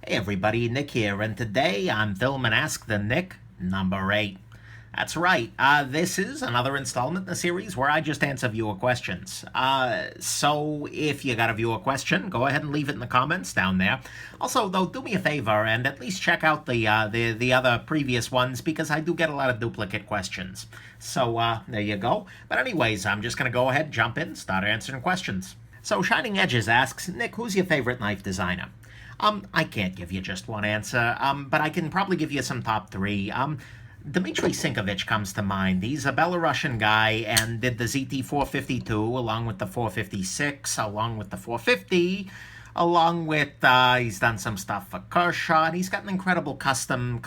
Hey everybody, Nick here, and today I'm filming Ask the Nick number 8. That's right, this is another installment in the series where I just answer viewer questions. So if you got a viewer question, go ahead and leave it in the comments down there. Also, though, do me a favor and at least check out the other previous ones because I do get a lot of duplicate questions. So there you go. But anyways, I'm just going to go ahead, jump in, start answering questions. So Shining Edges asks, Nick, who's your favorite knife designer? I can't give you just one answer, but I can probably give you some top three. Dmitry Sinkovich comes to mind. He's a Belarusian guy and did the ZT-452 along with the 456, along with the 450, along with, he's done some stuff for Kershaw, and he's got an incredible custom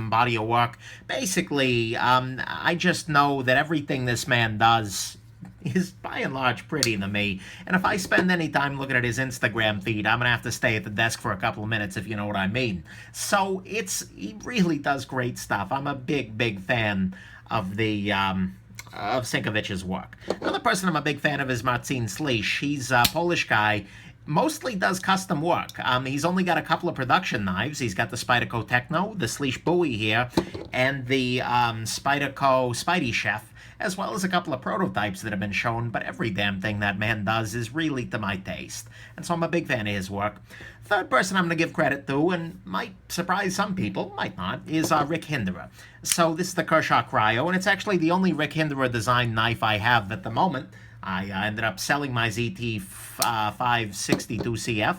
body of work. Basically, I just know that everything this man does is by and large pretty to me. And if I spend any time looking at his Instagram feed, I'm going to have to stay at the desk for a couple of minutes, if you know what I mean. So he really does great stuff. I'm a big fan of of Sinkovich's work. Another person I'm a big fan of is Marcin Slisz. He's a Polish guy. Mostly does custom work. He's only got a couple of production knives. He's got the Spyderco Techno, the Slisz Bowie here, and the Spyderco Spidey Chef, as well as a couple of prototypes that have been shown, but every damn thing that man does is really to my taste. And so I'm a big fan of his work. Third person I'm going to give credit to, and might surprise some people, might not, is Rick Hinderer. So this is the Kershaw Cryo, and it's actually the only Rick Hinderer design knife I have at the moment. I ended up selling my ZT-562CF.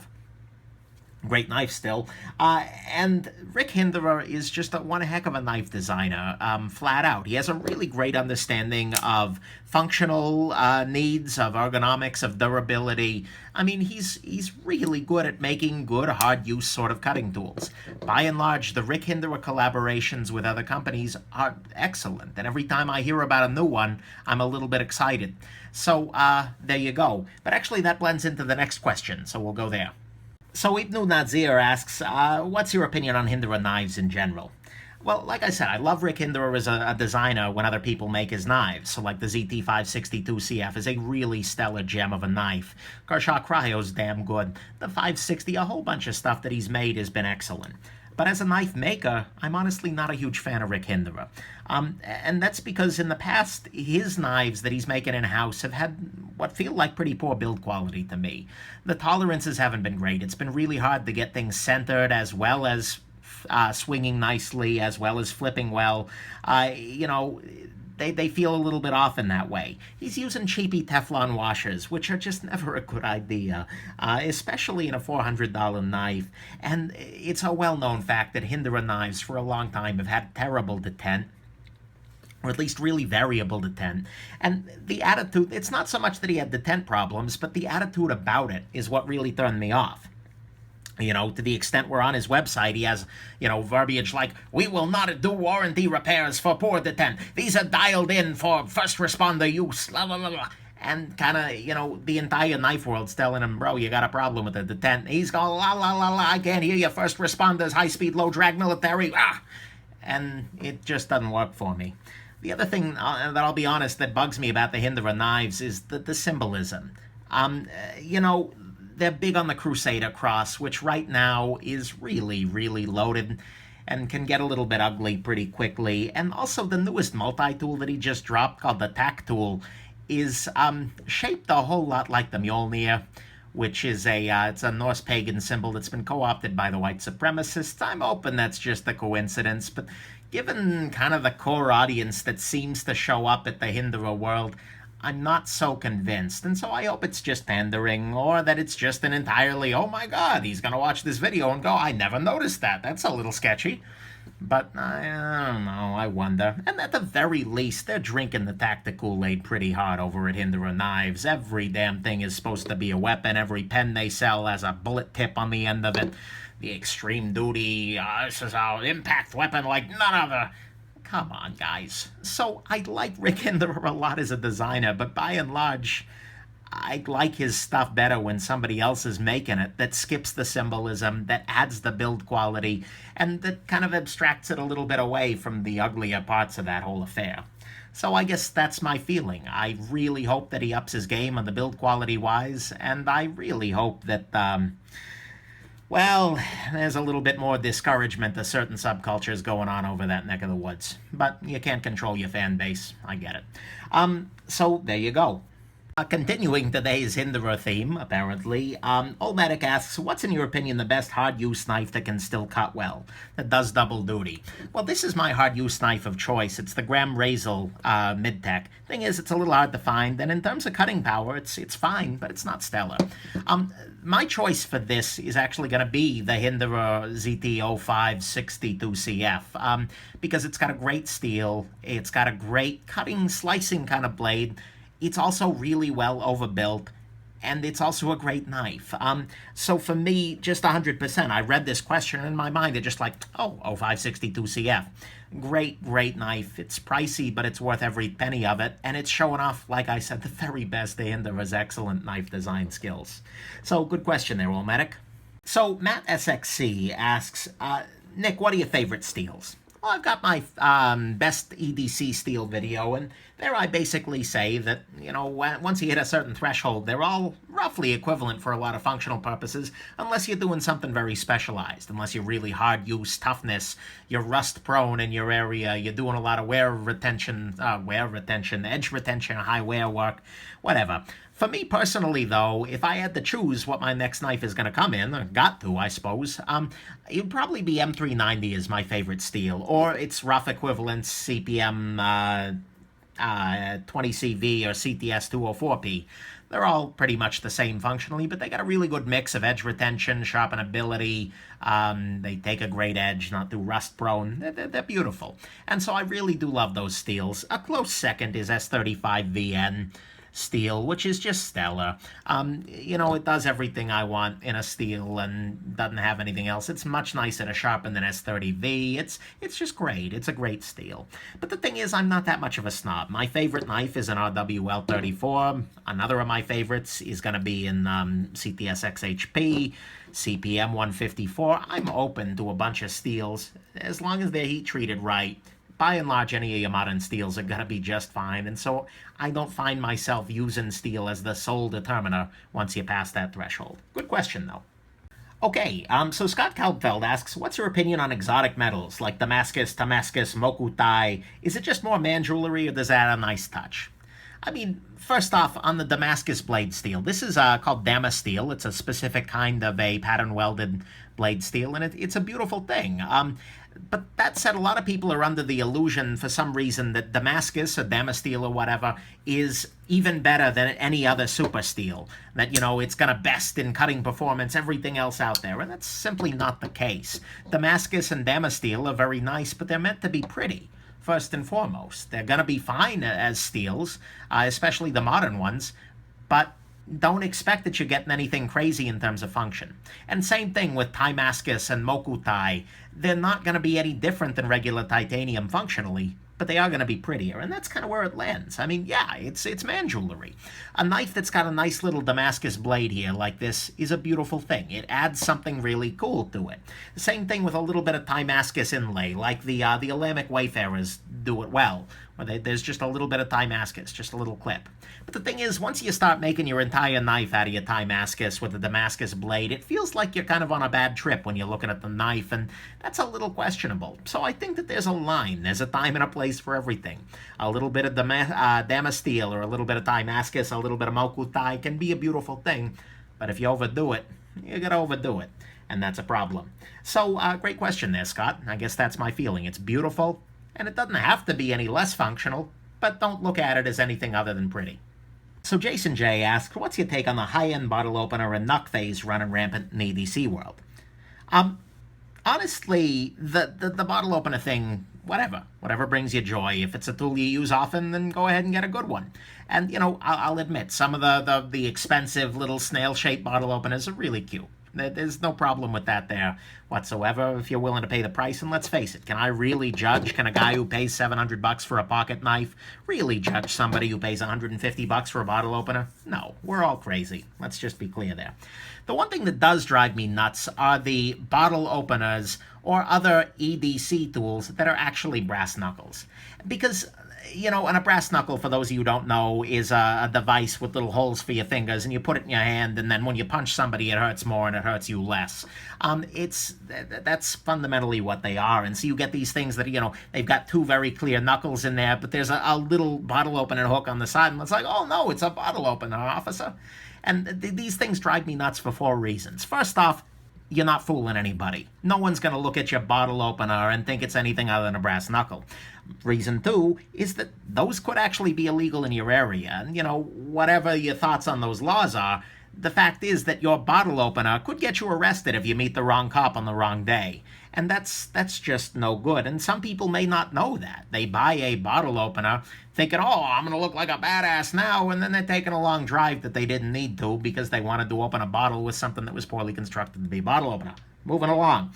Great knife still. And Rick Hinderer is just one heck of a knife designer, flat out. He has a really great understanding of functional needs, of ergonomics, of durability. I mean, he's really good at making good, hard-use sort of cutting tools. By and large, the Rick Hinderer collaborations with other companies are excellent. And every time I hear about a new one, I'm a little bit excited. So there you go. But actually, that blends into the next question, so we'll go there. So Ibnu Nazir asks, what's your opinion on Hinderer knives in general? Well, like I said, I love Rick Hinderer as a designer when other people make his knives. So like the ZT-562CF is a really stellar gem of a knife. Kershaw Cryo's damn good. The 560, a whole bunch of stuff that he's made has been excellent. But as a knife maker, I'm honestly not a huge fan of Rick Hinderer. And that's because in the past, his knives that he's making in-house have had what feel like pretty poor build quality to me. The tolerances haven't been great. It's been really hard to get things centered as well as swinging nicely, as well as flipping well. They feel a little bit off in that way. He's using cheapy Teflon washers, which are just never a good idea, especially in a $400 knife. And it's a well-known fact that Hinderer knives for a long time have had terrible detent, or at least really variable detent. And the attitude, it's not so much that he had detent problems, but the attitude about it is what really turned me off. To the extent where on his website he has, verbiage like, we will not do warranty repairs for poor detent. These are dialed in for first responder use, blah, blah, blah, blah. And kind of, the entire knife world's telling him, bro, you got a problem with the detent. He's going, la, la, la, la, I can't hear you, first responders, high-speed, low-drag military, And it just doesn't work for me. The other thing that I'll be honest that bugs me about the Hinderer knives is the symbolism. They're big on the Crusader cross, which right now is really loaded and can get a little bit ugly pretty quickly. And also the newest multi-tool that he just dropped, called the Tac tool, is shaped a whole lot like the Mjolnir, which is it's a Norse pagan symbol that's been co-opted by the white supremacists. I'm hoping that's just a coincidence, but given kind of the core audience that seems to show up at the Hinderer world, I'm not so convinced, and so I hope it's just pandering, or that it's just an entirely, oh my god, he's gonna watch this video and go, I never noticed that, that's a little sketchy. But I don't know, I wonder. And at the very least, they're drinking the tactical Kool-Aid pretty hard over at Hinderer Knives. Every damn thing is supposed to be a weapon. Every pen they sell has a bullet tip on the end of it. The extreme duty, this is our impact weapon like none other. Come on, guys. So I like Rick Hinderer a lot as a designer, but by and large, I like his stuff better when somebody else is making it, that skips the symbolism, that adds the build quality, and that kind of abstracts it a little bit away from the uglier parts of that whole affair. So I guess that's my feeling. I really hope that he ups his game on the build quality wise, and I really hope that, Well, there's a little bit more discouragement to certain subcultures going on over that neck of the woods. But you can't control your fan base. I get it. So there you go. Continuing today's Hinderer theme, apparently, Old Medic asks, what's in your opinion the best hard-use knife that can still cut well, that does double duty? Well, this is my hard-use knife of choice. It's the Graham Razel Mid-Tech. Thing is, it's a little hard to find, and in terms of cutting power, it's fine, but it's not stellar. My choice for this is actually going to be the Hinderer ZT0562CF, because it's got a great steel, it's got a great cutting, slicing kind of blade. It's also really well overbuilt, and it's also a great knife. So for me, just 100%. I read this question in my mind, it's just like, oh, 0562CF. Great knife. It's pricey, but it's worth every penny of it, and it's showing off, like I said, the very best of Hinderer's excellent knife design skills. So good question there, Old Medic. So Matt SXC asks, Nick, what are your favorite steels? Well, I've got my best EDC steel video, and there I basically say that, once you hit a certain threshold, they're all roughly equivalent for a lot of functional purposes, unless you're doing something very specialized, unless you're really hard use, toughness, you're rust prone in your area, you're doing a lot of edge retention, high wear work, whatever. For me personally, though, if I had to choose what my next knife is going to come in, or got to, I suppose, it would probably be M390 is my favorite steel, or its rough equivalents, CPM 20CV or CTS 204P. They're all pretty much the same functionally, but they got a really good mix of edge retention, sharpenability. They take a great edge, not too rust prone. They're beautiful. And so I really do love those steels. A close second is S35VN steel, which is just stellar. It does everything I want in a steel and doesn't have anything else. It's much nicer to sharpen than S30V. It's just great. It's a great steel. But the thing is, I'm not that much of a snob. My favorite knife is an RWL34. Another of my favorites is going to be in CTS XHP, CPM 154. I'm open to a bunch of steels as long as they're heat treated right. By and large, any of your modern steels are going to be just fine, and so I don't find myself using steel as the sole determiner once you pass that threshold. Good question, though. Okay, so Scott Kalbfeld asks, what's your opinion on exotic metals like damascus, timascus, mokuti? Is it just more man jewelry, or does that add a nice touch? I mean, first off, on the Damascus blade steel, this is called Damas steel. It's a specific kind of a pattern-welded blade steel, and it's a beautiful thing. But that said, a lot of people are under the illusion, for some reason, that Damascus or Damas steel or whatever is even better than any other super steel. That, it's going to best in cutting performance, everything else out there. And that's simply not the case. Damascus and Damas steel are very nice, but they're meant to be pretty. First and foremost, they're going to be fine as steels, especially the modern ones, but don't expect that you're getting anything crazy in terms of function. And same thing with timascus and mokuti. They're not going to be any different than regular titanium functionally, but they are going to be prettier, and that's kind of where it lands. I mean, yeah, it's man jewelry. A knife that's got a nice little Damascus blade here like this is a beautiful thing. It adds something really cool to it. The same thing with a little bit of timascus inlay, like the Elamic Wayfarers do it well, where there's just a little bit of timascus, just a little clip. But the thing is, once you start making your entire knife out of your timascus with a Damascus blade, it feels like you're kind of on a bad trip when you're looking at the knife, and that's a little questionable. So I think that there's a line, there's a time and a place for everything. A little bit of Damas steel or a little bit of timascus, a little bit of mokuti can be a beautiful thing, but if you overdo it, you gotta overdo it, and that's a problem. So, great question there, Scott. I guess that's my feeling. It's beautiful, and it doesn't have to be any less functional, but don't look at it as anything other than pretty. So Jason J asks, what's your take on the high-end bottle opener and knuck phase running rampant in the EDC world? Honestly, the bottle opener thing, whatever brings you joy. If it's a tool you use often, then go ahead and get a good one. And, I'll admit, some of the expensive little snail-shaped bottle openers are really cute. There's no problem with that there whatsoever if you're willing to pay the price. And let's face it, can I really judge? Can a guy who pays $700 for a pocket knife really judge somebody who pays $150 for a bottle opener? No, we're all crazy. Let's just be clear there. The one thing that does drive me nuts are the bottle openers or other EDC tools that are actually brass knuckles. Because And a brass knuckle, for those of you who don't know, is a device with little holes for your fingers, and you put it in your hand, and then when you punch somebody, it hurts more and it hurts you less. That's fundamentally what they are. And so you get these things that, they've got two very clear knuckles in there, but there's a little bottle opener hook on the side, and it's like, oh no, it's a bottle opener, officer. And these things drive me nuts for four reasons. First off, you're not fooling anybody. No one's going to look at your bottle opener and think it's anything other than a brass knuckle. Reason two is that those could actually be illegal in your area. And, whatever your thoughts on those laws are, the fact is that your bottle opener could get you arrested if you meet the wrong cop on the wrong day. And that's just no good. And some people may not know that. They buy a bottle opener thinking, oh, I'm going to look like a badass now, and then they're taking a long drive that they didn't need to because they wanted to open a bottle with something that was poorly constructed to be a bottle opener. Moving along.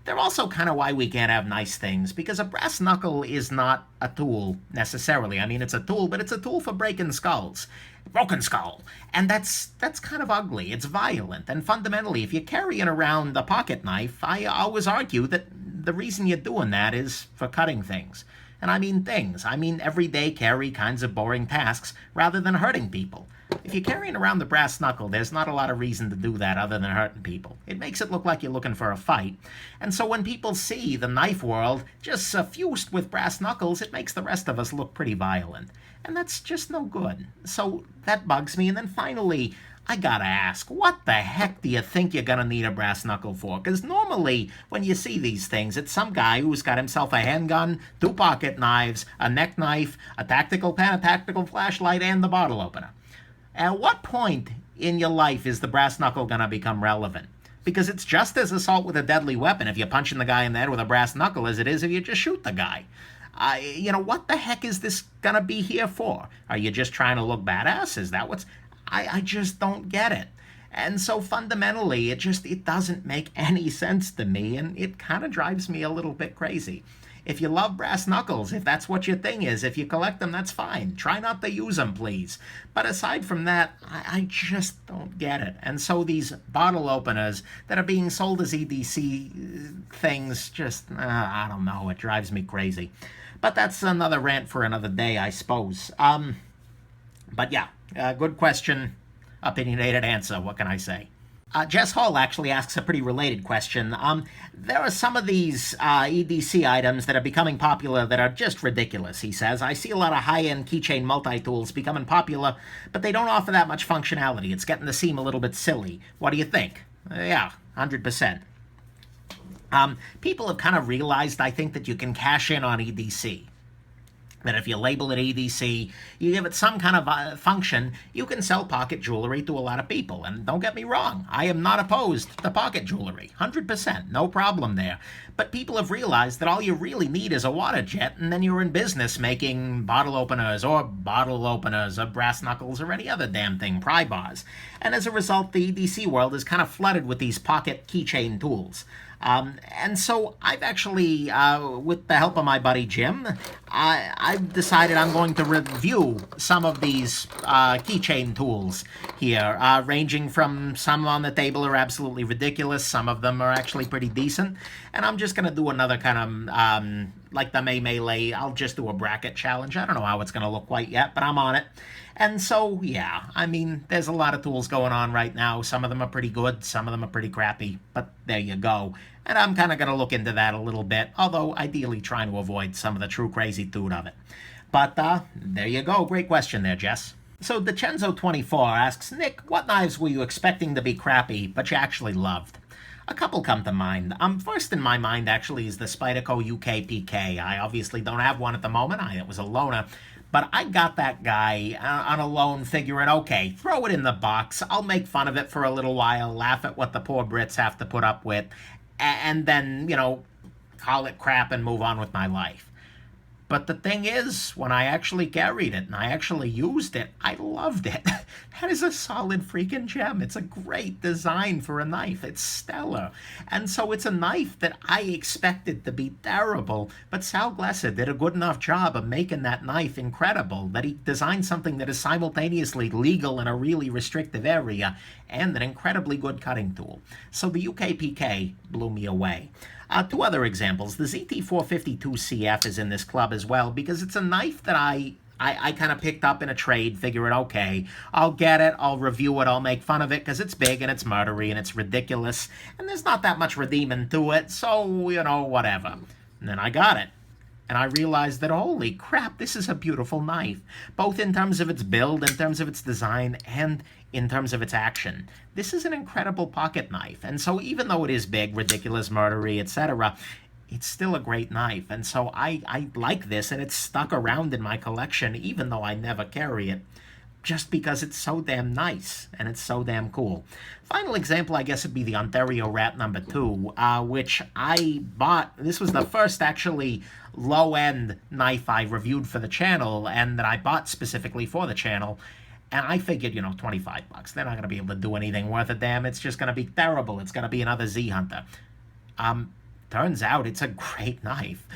They're also kind of why we can't have nice things, because a brass knuckle is not a tool necessarily. I mean, it's a tool, but it's a tool for breaking skulls. Broken skull. And that's kind of ugly. It's violent. And fundamentally, if you're carrying around a pocket knife, I always argue that the reason you're doing that is for cutting things. And I mean things. I mean everyday carry kinds of boring tasks rather than hurting people. If you're carrying around the brass knuckle, there's not a lot of reason to do that other than hurting people. It makes it look like you're looking for a fight. And so when people see the knife world just suffused with brass knuckles, it makes the rest of us look pretty violent. And that's just no good. So that bugs me. And then finally, I gotta ask, what the heck do you think you're gonna need a brass knuckle for? Because normally, when you see these things, it's some guy who's got himself a handgun, two pocket knives, a neck knife, a tactical pen, a tactical flashlight, and the bottle opener. At what point in your life is the brass knuckle gonna become relevant? Because it's just as assault with a deadly weapon if you're punching the guy in the head with a brass knuckle as it is if you just shoot the guy. What the heck is this gonna be here for? Are you just trying to look badass? Is that what's... I just don't get it. And so fundamentally, it doesn't make any sense to me, and it kind of drives me a little bit crazy. If you love brass knuckles, if that's what your thing is, if you collect them, that's fine. Try not to use them, please. But aside from that, I just don't get it. And so these bottle openers that are being sold as EDC things, I don't know, it drives me crazy. But that's another rant for another day, I suppose. But yeah, good question, opinionated answer, what can I say? Jess Hall actually asks a pretty related question. There are some of these EDC items that are becoming popular that are just ridiculous, he says. I see a lot of high-end keychain multi-tools becoming popular, but they don't offer that much functionality. It's getting to seem a little bit silly. What do you think? Yeah, 100%. People have kind of realized, I think, that you can cash in on EDC. That if you label it EDC, you give it some kind of function, you can sell pocket jewelry to a lot of people. And don't get me wrong, I am not opposed to pocket jewelry. 100%, no problem there. But people have realized that all you really need is a water jet, and then you're in business making bottle openers or brass knuckles or any other damn thing, pry bars. And as a result, the EDC world is kind of flooded with these pocket keychain tools. And so I've actually, with the help of my buddy Jim, I've decided I'm going to review some of these keychain tools here, ranging from some on the table are absolutely ridiculous, some of them are actually pretty decent, and I'm just going to do another kind of, like the May Melee, I'll just do a bracket challenge. I don't know how it's going to look quite yet, but I'm on it. And so, yeah, I mean, there's a lot of tools going on right now. Some of them are pretty good, some of them are pretty crappy, but there you go. And I'm kind of going to look into that a little bit, although ideally trying to avoid some of the true crazy dude of it. But there you go. Great question there, Jess. So DeCenzo24 asks, Nick, what knives were you expecting to be crappy, but you actually loved? A couple come to mind. First in my mind, actually, is the Spyderco UK PK. I obviously don't have one at the moment. It was a loaner. But I got that guy on a loan figuring, okay, throw it in the box. I'll make fun of it for a little while, laugh at what the poor Brits have to put up with, and then, call it crap and move on with my life. But the thing is, when I actually carried it and I actually used it, I loved it. That is a solid freaking gem. It's a great design for a knife. It's stellar. And so it's a knife that I expected to be terrible, but Sal Glesser did a good enough job of making that knife incredible that he designed something that is simultaneously legal in a really restrictive area and an incredibly good cutting tool. So the UKPK blew me away. Two other examples. The ZT452CF is in this club as well because it's a knife that I kind of picked up in a trade, figuring, okay, I'll get it, I'll review it, I'll make fun of it because it's big and it's murdery and it's ridiculous and there's not that much redeeming to it, so, whatever. And then I got it. And I realized that, holy crap, this is a beautiful knife, both in terms of its build, in terms of its design, and in terms of its action. This is an incredible pocket knife, and so even though it is big, ridiculous, murdery, etc., it's still a great knife, and so I like this, and it's stuck around in my collection, even though I never carry it, just because it's so damn nice, and it's so damn cool. Final example, I guess, would be the Ontario Rat number 2, which I bought. This was the first, actually, low-end knife I reviewed for the channel, and that I bought specifically for the channel, and I figured, $25. They're not going to be able to do anything worth a damn. It's just going to be terrible. It's going to be another Z Hunter. Turns out it's a great knife.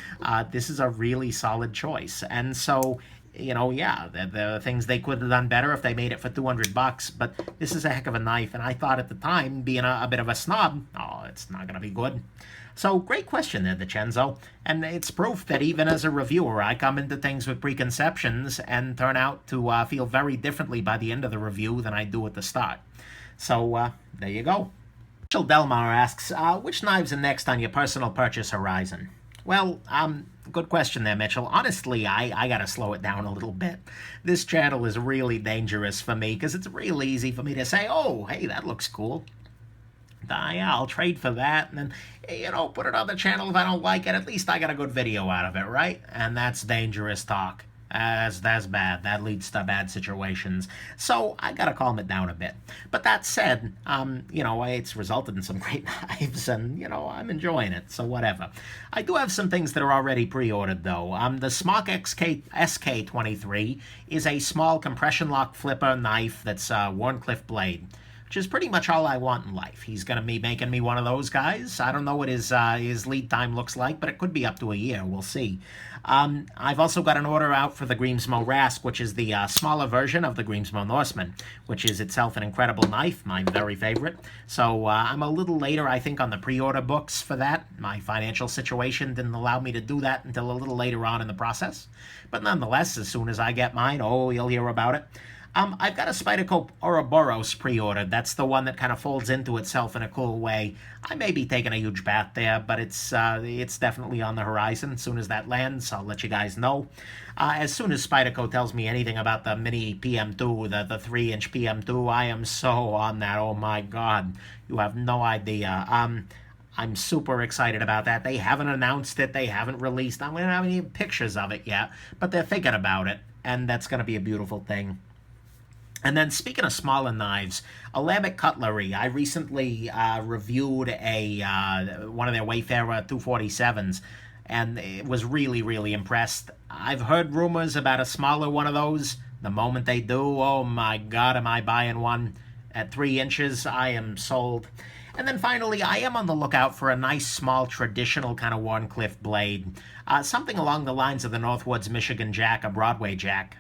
This is a really solid choice. And so, yeah, there are things they could have done better if they made it for $200, but this is a heck of a knife. And I thought at the time, being a bit of a snob, it's not going to be good. So, great question there, DiCenzo. And it's proof that even as a reviewer, I come into things with preconceptions and turn out to feel very differently by the end of the review than I do at the start. So, there you go. Mitchell Delmar asks, which knives are next on your personal purchase horizon? Well, good question there, Mitchell. Honestly, I gotta slow it down a little bit. This channel is really dangerous for me because it's real easy for me to say, oh, hey, that looks cool. Yeah, I'll trade for that, and then, put it on the channel if I don't like it. At least I got a good video out of it, right? And that's dangerous talk. That's bad. That leads to bad situations. So I gotta calm it down a bit. But that said, it's resulted in some great knives, and I'm enjoying it. So whatever. I do have some things that are already pre-ordered though. The Smock SK23 is a small compression lock flipper knife that's Wharncliffe blade, which is pretty much all I want in life. He's going to be making me one of those guys. I don't know what his lead time looks like, but it could be up to a year. We'll see. I've also got an order out for the Grimsmo Rask, which is the smaller version of the Grimsmo Norseman, which is itself an incredible knife, my very favorite. So I'm a little later, I think, on the pre-order books for that. My financial situation didn't allow me to do that until a little later on in the process. But nonetheless, as soon as I get mine, you'll hear about it. I've got a Spyderco Ouroboros pre-ordered. That's the one that kind of folds into itself in a cool way. I may be taking a huge bath there, but it's definitely on the horizon. As soon as that lands, I'll let you guys know. As soon as Spyderco tells me anything about the mini PM2, the 3-inch PM2, I am so on that. Oh my God, you have no idea. I'm super excited about that. They haven't announced it. They haven't released. I don't have any pictures of it yet, but they're thinking about it, and that's going to be a beautiful thing. And then, speaking of smaller knives, Alembic Cutlery. I recently reviewed one of their Wayfarer 247s, and was really, really impressed. I've heard rumors about a smaller one of those. The moment they do, oh my God, am I buying one at 3 inches? I am sold. And then finally, I am on the lookout for a nice, small, traditional kind of Wharncliffe blade. Something along the lines of the Northwoods Michigan Jack, a Broadway Jack,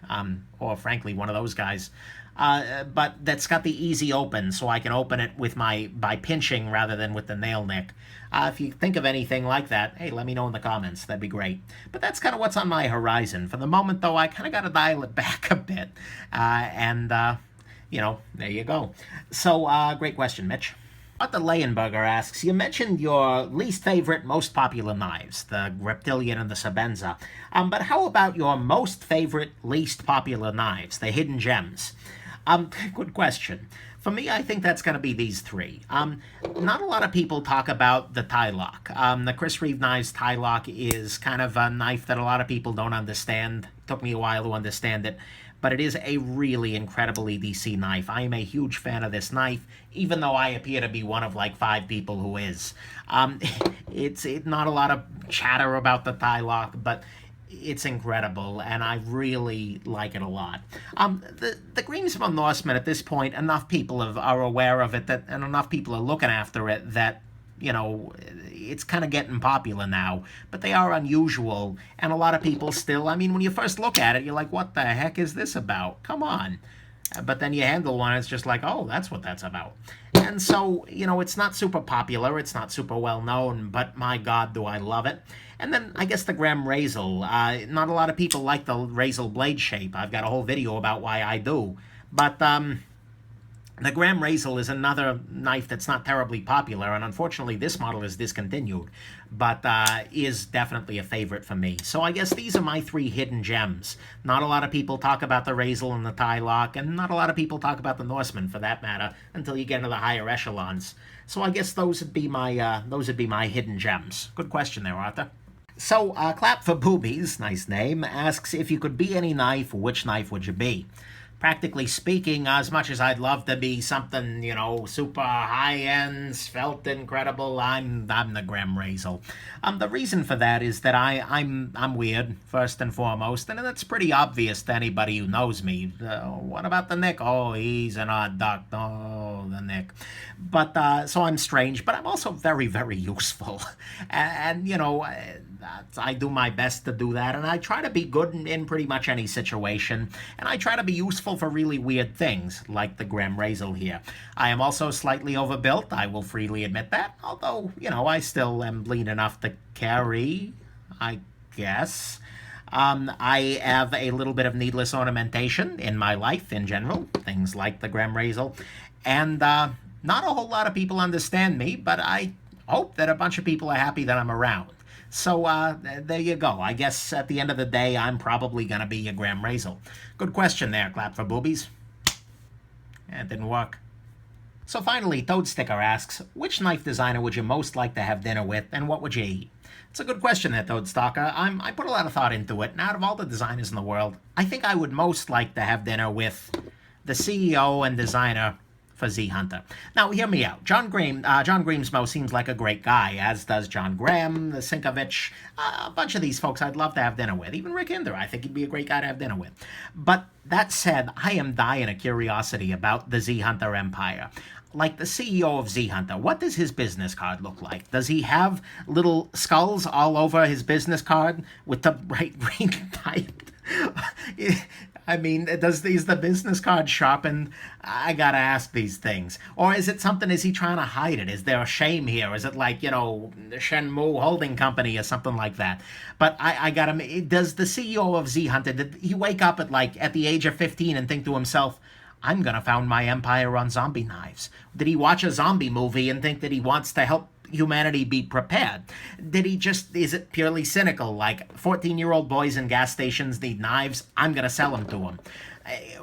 or frankly, one of those guys. But that's got the easy open, so I can open it by pinching rather than with the nail nick. If you think of anything like that, hey, let me know in the comments. That'd be great. But that's kind of what's on my horizon. For the moment, though, I kind of got to dial it back a bit. There you go. So, great question, Mitch. Arthur Leyenberger asks, you mentioned your least favorite, most popular knives, the Reptilian and the Sabenza. But how about your most favorite, least popular knives, the hidden gems? Good question. For me, I think that's going to be these three. Not a lot of people talk about the tie lock. The Chris Reeve Knives tie lock is kind of a knife that a lot of people don't understand. It took me a while to understand it. But it is a really incredible EDC knife. I am a huge fan of this knife, even though I appear to be one of like 5 people who is. It's not a lot of chatter about the tie lock, but it's incredible, and I really like it a lot. The Grimsmo Norseman, at this point, enough people are aware of it, and enough people are looking after it that, it's kind of getting popular now. But they are unusual, and a lot of people still, when you first look at it, you're like, what the heck is this about? Come on. But then you handle one, it's just like, oh, that's what that's about. And so, it's not super popular, it's not super well known, but my God, do I love it. And then I guess the Graham Razel. Not a lot of people like the Razel blade shape. I've got a whole video about why I do. But the Graham Razel is another knife that's not terribly popular, and unfortunately this model is discontinued, but is definitely a favorite for me. So I guess these are my three hidden gems. Not a lot of people talk about the Razel and the tie lock, and not a lot of people talk about the Norseman for that matter, until you get into the higher echelons. So I guess those would be my hidden gems. Good question there, Arthur. So, Clap for Boobies, nice name, asks, if you could be any knife, which knife would you be? Practically speaking, as much as I'd love to be something, super high-end, svelte, incredible, I'm the Graham Razel. The reason for that is that I'm weird, first and foremost, and that's pretty obvious to anybody who knows me. What about the Nick? Oh, he's an odd duck. Oh, the Nick. But, so I'm strange, but I'm also very, very useful. And I do my best to do that, and I try to be good in pretty much any situation, and I try to be useful for really weird things, like the Graham Razel here. I am also slightly overbuilt, I will freely admit that, although, I still am lean enough to carry, I guess. I have a little bit of needless ornamentation in my life in general, things like the Graham Razel, and not a whole lot of people understand me, but I hope that a bunch of people are happy that I'm around. So there you go. I guess at the end of the day, I'm probably going to be a Graham Razel. Good question there, Clap for Boobies. It didn't work. So finally, Toad Sticker asks, which knife designer would you most like to have dinner with, and what would you eat? It's a good question there, Toad Stalker. I put a lot of thought into it, and out of all the designers in the world, I think I would most like to have dinner with the CEO and designer for Z Hunter. Now, hear me out. John Grimsmo seems like a great guy, as does John Graham, the Sinkovich, a bunch of these folks I'd love to have dinner with. Even Rick Hinderer, I think he'd be a great guy to have dinner with. But that said, I am dying of curiosity about the Z Hunter empire. Like the CEO of Z Hunter, what does his business card look like? Does he have little skulls all over his business card with the bright green typed? I mean, is the business card sharpened? I gotta ask these things. Or is it something, is he trying to hide it? Is there a shame here? Is it like, Shenmue Holding Company or something like that? But I gotta, does the CEO of Z Hunter, did he wake up at the age of 15 and think to himself, I'm gonna found my empire on zombie knives? Did he watch a zombie movie and think that he wants to help humanity be prepared? Is it purely cynical, like 14-year-old boys in gas stations need knives, I'm gonna sell them to them?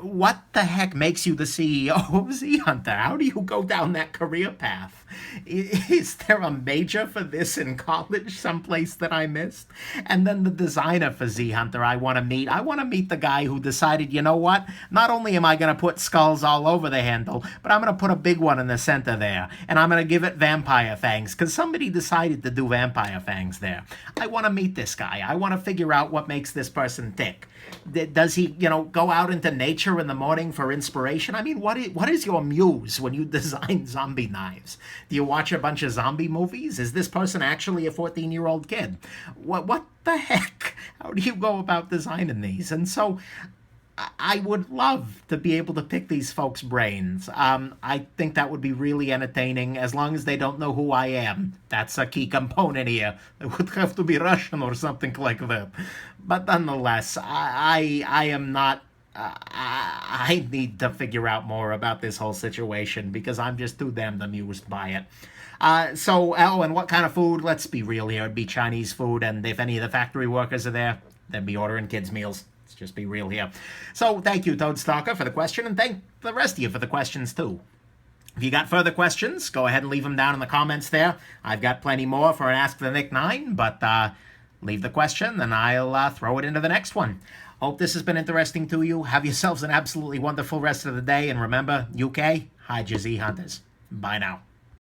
What the heck makes you the CEO of Z Hunter? How do you go down that career path? Is there a major for this in college someplace that I missed? And then the designer for Z Hunter I want to meet the guy who decided, you know what? Not only am I going to put skulls all over the handle, but I'm going to put a big one in the center there. And I'm going to give it vampire fangs, because somebody decided to do vampire fangs there. I want to meet this guy. I want to figure out what makes this person tick. Does he, go out into nature in the morning for inspiration? I mean, what is your muse when you design zombie knives? Do you watch a bunch of zombie movies? Is this person actually a 14-year-old kid? What the heck? How do you go about designing these? And so I would love to be able to pick these folks' brains. I think that would be really entertaining, as long as they don't know who I am. That's a key component here. It would have to be Russian or something like that. But nonetheless, I am not... I need to figure out more about this whole situation, because I'm just too damned amused by it. And what kind of food? Let's be real here. It'd be Chinese food, and if any of the factory workers are there, they'd be ordering kids' meals. Let's just be real here. So thank you, Toadstalker, for the question, and thank the rest of you for the questions, too. If you got further questions, go ahead and leave them down in the comments there. I've got plenty more for an Ask the Nick 9, but leave the question, and I'll throw it into the next one. Hope this has been interesting to you. Have yourselves an absolutely wonderful rest of the day, and remember, UK, hide your Z Hunters. Bye now.